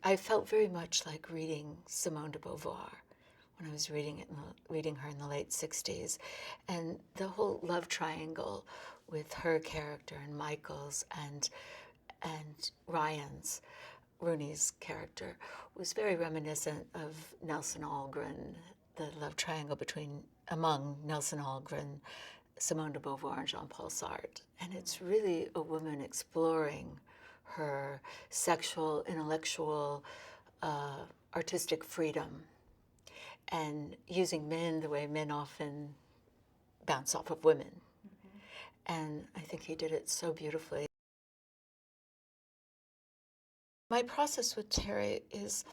I felt very much like reading Simone de Beauvoir when I was reading her in the late 60s. And the whole love triangle with her character and Michael's and Ryan's, Rooney's character, was very reminiscent of Nelson Algren, the love triangle among Nelson Algren, Simone de Beauvoir, and Jean-Paul Sartre. And it's really a woman exploring her sexual, intellectual, artistic freedom and using men the way men often bounce off of women. And I think he did it so beautifully. My process with Terry is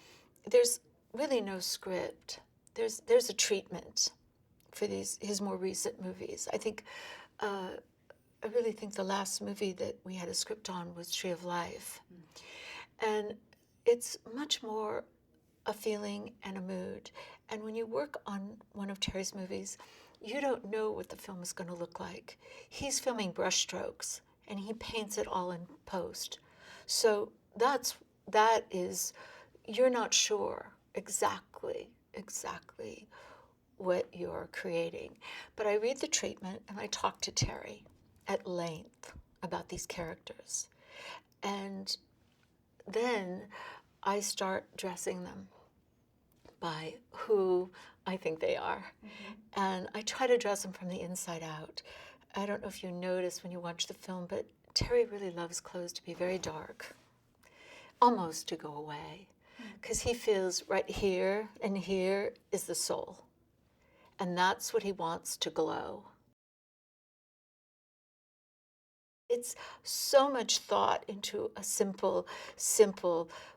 there's really no script. There's a treatment for his more recent movies. I really think the last movie that we had a script on was Tree of Life. And it's much more a feeling and a mood. And when you work on one of Terry's movies, you don't know what the film is going to look like. He's filming brushstrokes, and he paints it all in post. So that is, you're not sure exactly what you're creating. But I read the treatment, and I talk to Terry at length about these characters. And then I start dressing them by who I think they are. And I try to dress them from the inside out. I don't know if you notice when you watch the film, but Terry really loves clothes to be very dark, almost to go away, because he feels right here and here is the soul. And that's what he wants to glow. It's so much thought into a simple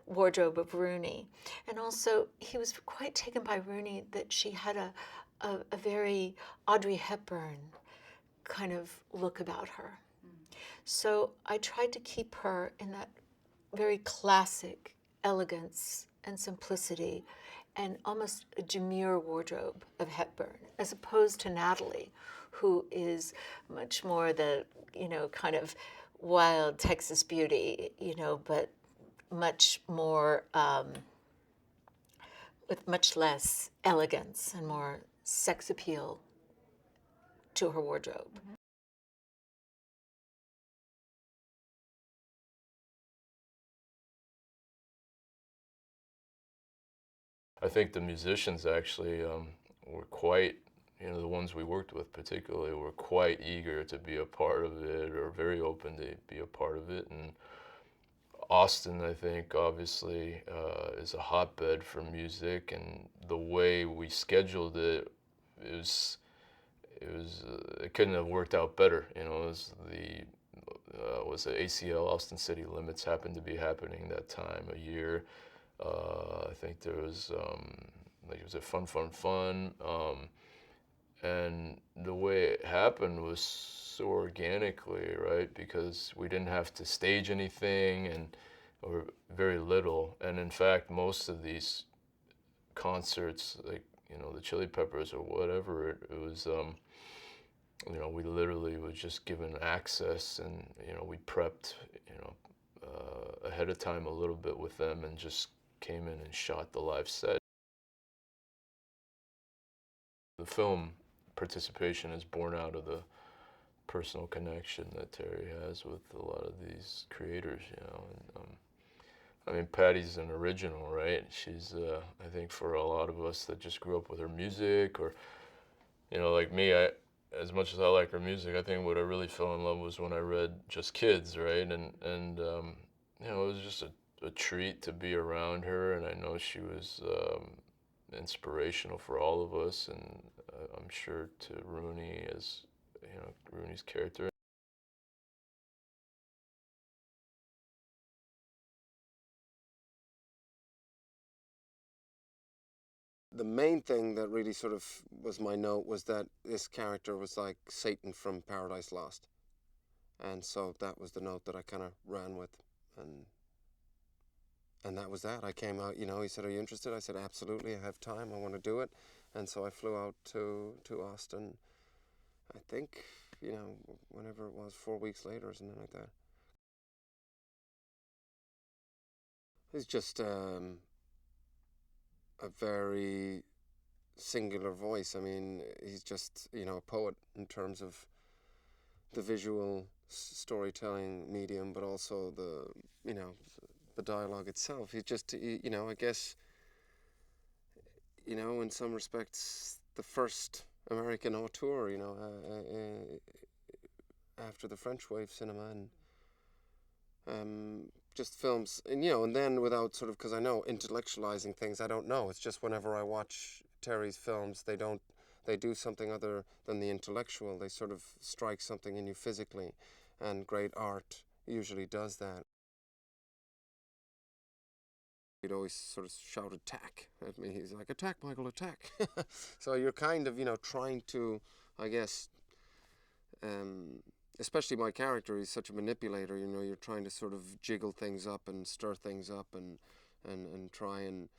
wardrobe of Rooney. And also, he was quite taken by Rooney that she had a very Audrey Hepburn kind of look about her. So I tried to keep her in that very classic elegance and simplicity and almost a demure wardrobe of Hepburn, as opposed to Natalie, who is much more the, kind of wild Texas beauty, but much more, with much less elegance and more sex appeal to her wardrobe. I think the musicians actually were quite, the ones we worked with particularly, were quite eager to be a part of it, or very open to be a part of it. And Austin, I think, obviously is a hotbed for music, and the way we scheduled it, it couldn't have worked out better. It was the ACL Austin City Limits happened to be happening that time of year. I think there was it was a fun, and the way it happened was so organically, right? Because we didn't have to stage anything, or very little. And in fact, most of these concerts, like the Chili Peppers or whatever, it was. We literally was just given access, and we prepped, ahead of time a little bit with them, and just came in and shot the live set. The film participation is born out of the personal connection that Terry has with a lot of these creators, And, Patty's an original, right? She's, I think for a lot of us that just grew up with her music, or, like me, as much as I like her music, I think what I really fell in love was when I read Just Kids, right? And it was just a treat to be around her, and I know she was inspirational for all of us, and I'm sure to Rooney, as Rooney's character. The main thing that really sort of was my note was that this character was like Satan from Paradise Lost. And so that was the note that I kind of ran with. And that was that. I came out, he said, "Are you interested?" I said, "Absolutely, I have time, I want to do it." And so I flew out to Austin, I think, whenever it was, 4 weeks later or something like that. He's just a very singular voice. I mean, he's just, you know, a poet in terms of the visual storytelling medium, but also the, you know, the dialogue itself. He's just, you know, I guess, you know, in some respects, the first American auteur, you know, after the French Wave cinema, and just films, and you know, and then without sort of, because I know intellectualizing things, I don't know. It's just whenever I watch Terry's films, they do something other than the intellectual. They sort of strike something in you physically, and great art usually does that. He'd always sort of shout attack at me. He's like, attack, Michael, attack. So you're kind of, you know, trying to, I guess, especially my character, he's such a manipulator, you know, you're trying to sort of jiggle things up and stir things up and try and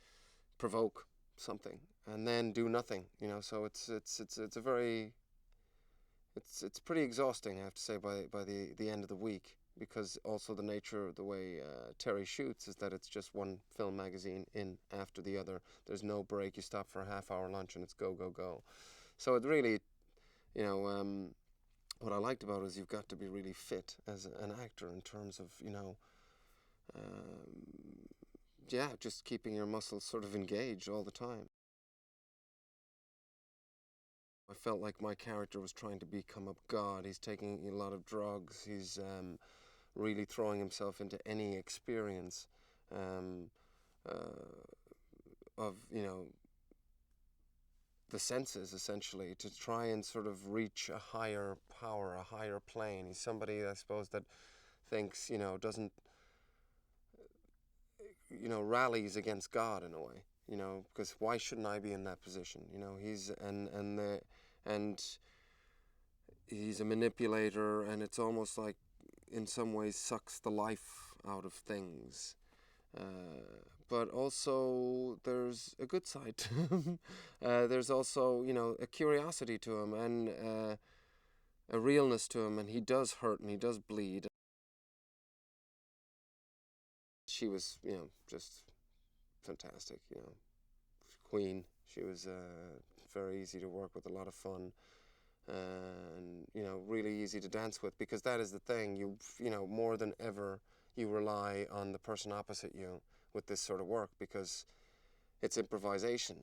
provoke something and then do nothing, you know. So it's a very, it's pretty exhausting, I have to say, by the end of the week, because also the nature of the way Terry shoots is that it's just one film magazine in after the other. There's no break. You stop for a half-hour lunch and it's go, go, go. So it really, you know, what I liked about it is you've got to be really fit as an actor in terms of, you know, yeah, just keeping your muscles sort of engaged all the time. I felt like my character was trying to become a god. He's taking a lot of drugs. He's really throwing himself into any experience of, you know, the senses, essentially, to try and sort of reach a higher power, a higher plane. He's somebody, I suppose, that thinks, you know, doesn't, you know, rallies against God in a way, you know, because why shouldn't I be in that position? You know, he's, and he's a manipulator, and it's almost like, in some ways, sucks the life out of things. But also there's a good side to him. There's also, you know, a curiosity to him, and a realness to him, and he does hurt and he does bleed. She was, you know, just fantastic, you know, queen. She was very easy to work with, a lot of fun, and, you know, really easy to dance with, because that is the thing, you know, more than ever, you rely on the person opposite you with this sort of work, because it's improvisation.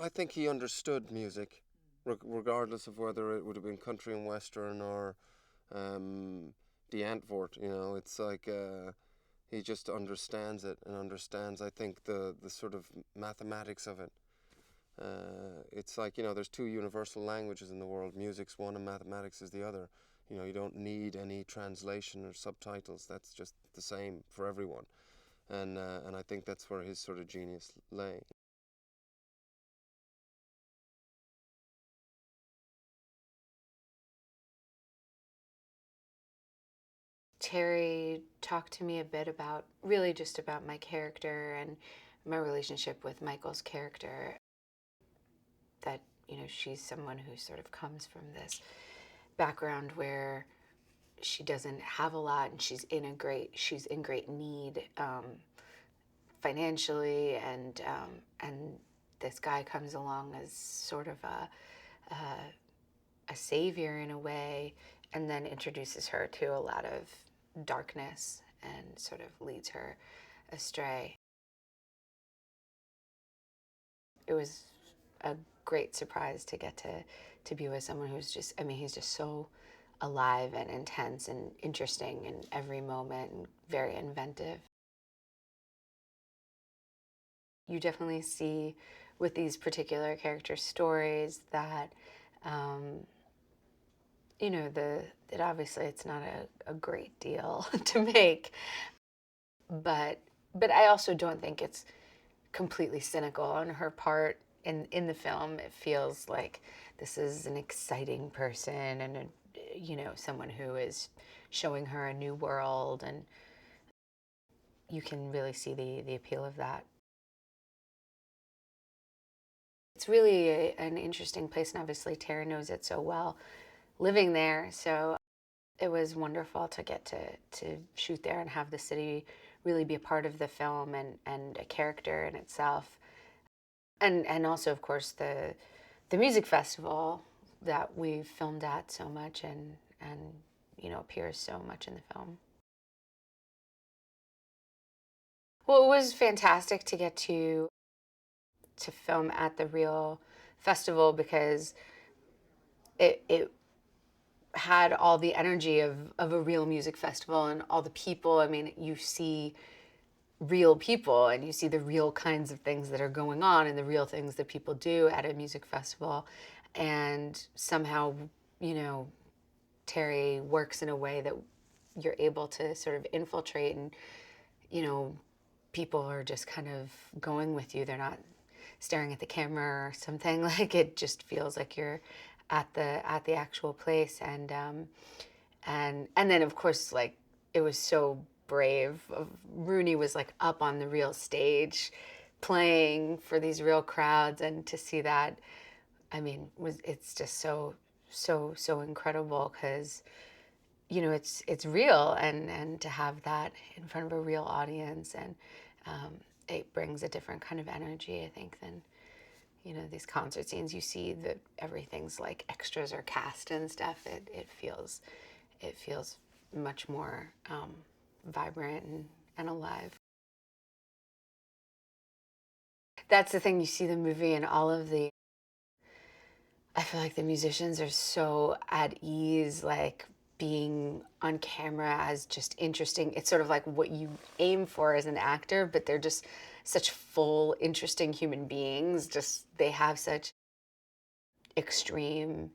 I think he understood music, regardless of whether it would have been country and western or the Antwoord. You know, it's like he just understands it, and understands, I think, the sort of mathematics of it. It's like, you know, there's two universal languages in the world. Music's one and mathematics is the other. You know, you don't need any translation or subtitles. That's just the same for everyone. And I think that's where his sort of genius lay. Terry talked to me a bit about, really just about my character and my relationship with Michael's character. That, you know, she's someone who sort of comes from this background where she doesn't have a lot, and she's in great need financially, and this guy comes along as sort of a savior in a way, and then introduces her to a lot of darkness and sort of leads her astray. It was a great surprise to get to be with someone who's just, I mean, he's just so alive and intense and interesting in every moment, and very inventive. You definitely see with these particular character stories that, you know, that obviously it's not a great deal to make, but I also don't think it's completely cynical on her part. In the film, it feels like this is an exciting person, and you know, someone who is showing her a new world, and you can really see the appeal of that. It's really an interesting place, and obviously Tara knows it so well, living there. So it was wonderful to get to shoot there and have the city really be a part of the film and a character in itself. And also, of course, the music festival that we filmed at so much and you know, appears so much in the film. Well, it was fantastic to get to film at the real festival because it had all the energy of a real music festival and all the people. I mean, you see real people and you see the real kinds of things that are going on and the real things that people do at a music festival. And somehow, you know, Terry works in a way that you're able to sort of infiltrate and, you know, people are just kind of going with you. They're not staring at the camera or something. Like it just feels like you're at the actual place. And then of course, like it was so brave. Rooney was like up on the real stage playing for these real crowds, and to see that, I mean, it's just so incredible because, you know, it's real, and to have that in front of a real audience, and it brings a different kind of energy, I think, than, you know, these concert scenes you see that everything's like extras or cast and stuff. It feels much more vibrant and alive. That's the thing, you see the movie and all of the, I feel like the musicians are so at ease, like being on camera as just interesting. It's sort of like what you aim for as an actor, but they're just such full, interesting human beings. Just, they have such extreme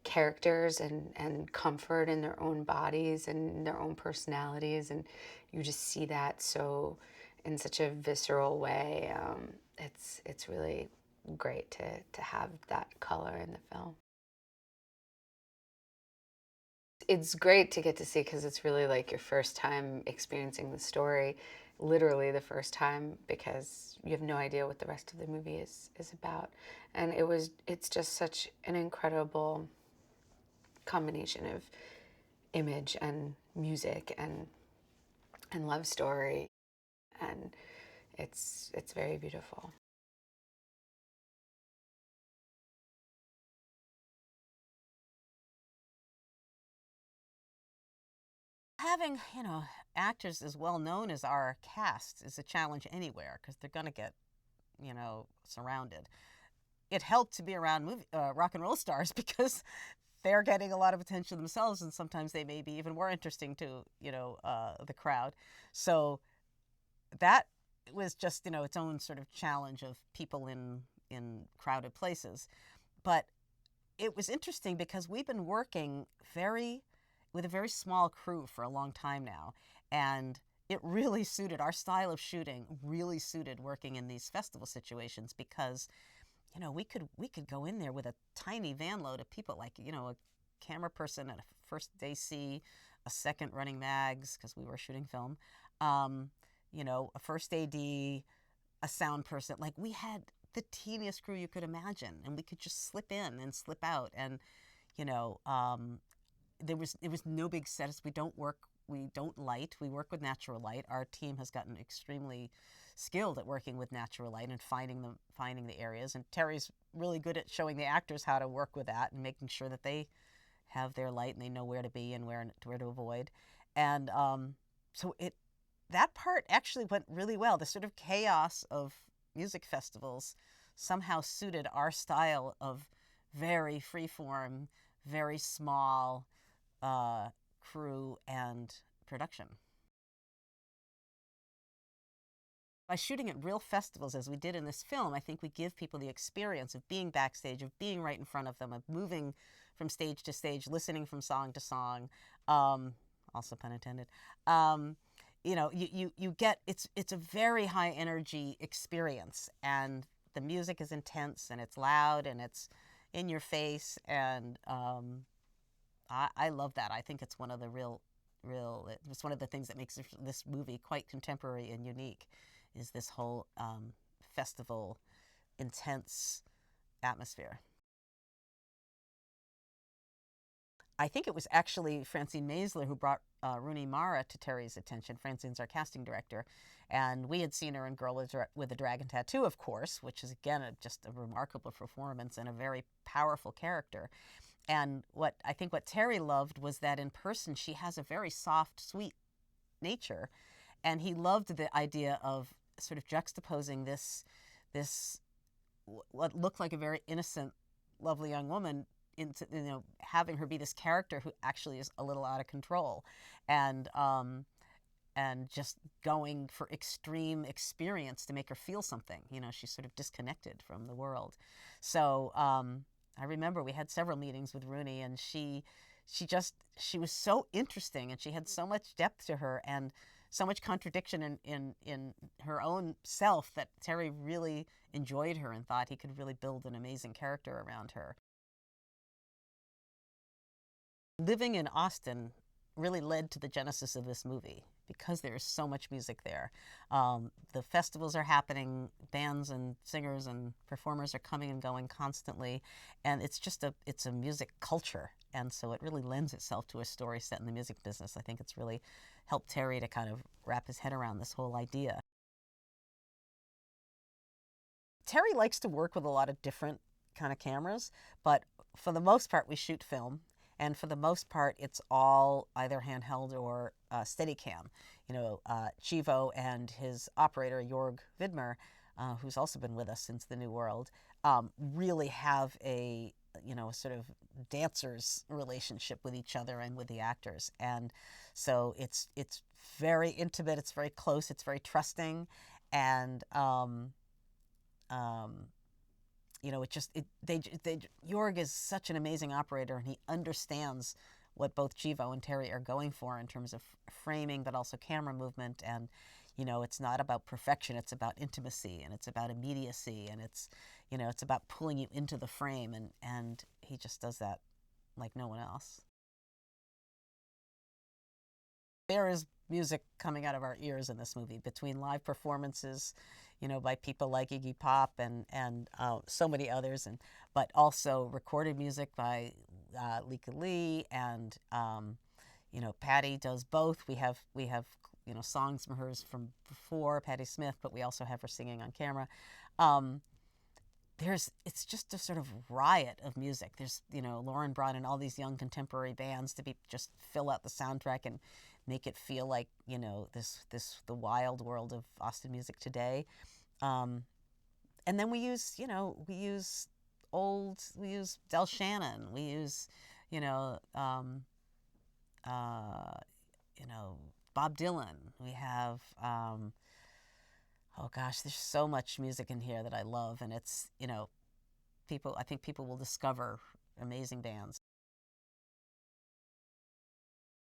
characters and comfort in their own bodies and their own personalities. And you just see that so in such a visceral way. It's really great to have that color in the film. It's great to get to see because it's really like your first time experiencing the story, literally the first time, because you have no idea what the rest of the movie is about. And it's just such an incredible combination of image and music and love story, and it's very beautiful. Having, you know, actors as well known as our cast is a challenge anywhere because they're going to get, you know, surrounded. It helped to be around rock and roll stars because they're getting a lot of attention themselves, and sometimes they may be even more interesting to, you know, the crowd. So that was just, you know, its own sort of challenge of people in crowded places. But it was interesting because we've been working with a very small crew for a long time now, and it really suited our style of shooting. Really suited working in these festival situations because, you know, we could go in there with a tiny van load of people, like, you know, a camera person and a first AC, a second running mags because we were shooting film, you know, a first AD, a sound person. Like, we had the teeniest crew you could imagine, and we could just slip in and slip out, and, you know, it was no big sets. We don't light. We work with natural light. Our team has gotten extremely skilled at working with natural light and finding the areas. And Terry's really good at showing the actors how to work with that and making sure that they have their light and they know where to be and where to avoid. And so that part actually went really well. The sort of chaos of music festivals somehow suited our style of very freeform, very small crew and production. By shooting at real festivals, as we did in this film, I think we give people the experience of being backstage, of being right in front of them, of moving from stage to stage, listening from song to song, also pun intended. You know, you get, it's a very high energy experience, and the music is intense, and it's loud, and it's in your face, and I love that. I think it's one of the it's one of the things that makes this movie quite contemporary and unique, is this whole festival, intense atmosphere. I think it was actually Francine Maisler who brought Rooney Mara to Terry's attention. Francine's our casting director. And we had seen her in Girl with a Dragon Tattoo, of course, which is, again, just a remarkable performance and a very powerful character. And what Terry loved was that in person she has a very soft, sweet nature. And he loved the idea of sort of juxtaposing this what looked like a very innocent, lovely young woman into, having her be this character who actually is a little out of control, and just going for extreme experience to make her feel something. She's sort of disconnected from the world. So I remember we had several meetings with Rooney, and she was so interesting, and she had so much depth to her and so much contradiction in her own self that Terry really enjoyed her and thought he could really build an amazing character around her. Living in Austin really led to the genesis of this movie because there is so much music there. The festivals are happening, bands and singers and performers are coming and going constantly, and it's a music culture, and so it really lends itself to a story set in the music business. I think it's really helped Terry to kind of wrap his head around this whole idea. Terry likes to work with a lot of different kind of cameras, but for the most part we shoot film. And for the most part, it's all either handheld or Steadicam. Chivo and his operator, Jorg Vidmer, who's also been with us since the New World, really have a sort of dancer's relationship with each other and with the actors. And so it's very intimate, it's very close, it's very trusting, and Jorg is such an amazing operator, and he understands what both Chivo and Terry are going for in terms of framing, but also camera movement. And, it's not about perfection, it's about intimacy, and it's about immediacy, and it's about pulling you into the frame, and he just does that like no one else. There is music coming out of our ears in this movie, between live performances, by people like Iggy Pop and so many others, but also recorded music by Lika Lee, and Patty does both. We have songs from hers from before, Patti Smith, but we also have her singing on camera. It's just a sort of riot of music. There's Lauren brought in all these young contemporary bands to just fill out the soundtrack and make it feel like the wild world of Austin music today. And then we use Del Shannon, we use Bob Dylan. We have oh gosh, there's so much music in here that I love, and it's I think people will discover amazing bands.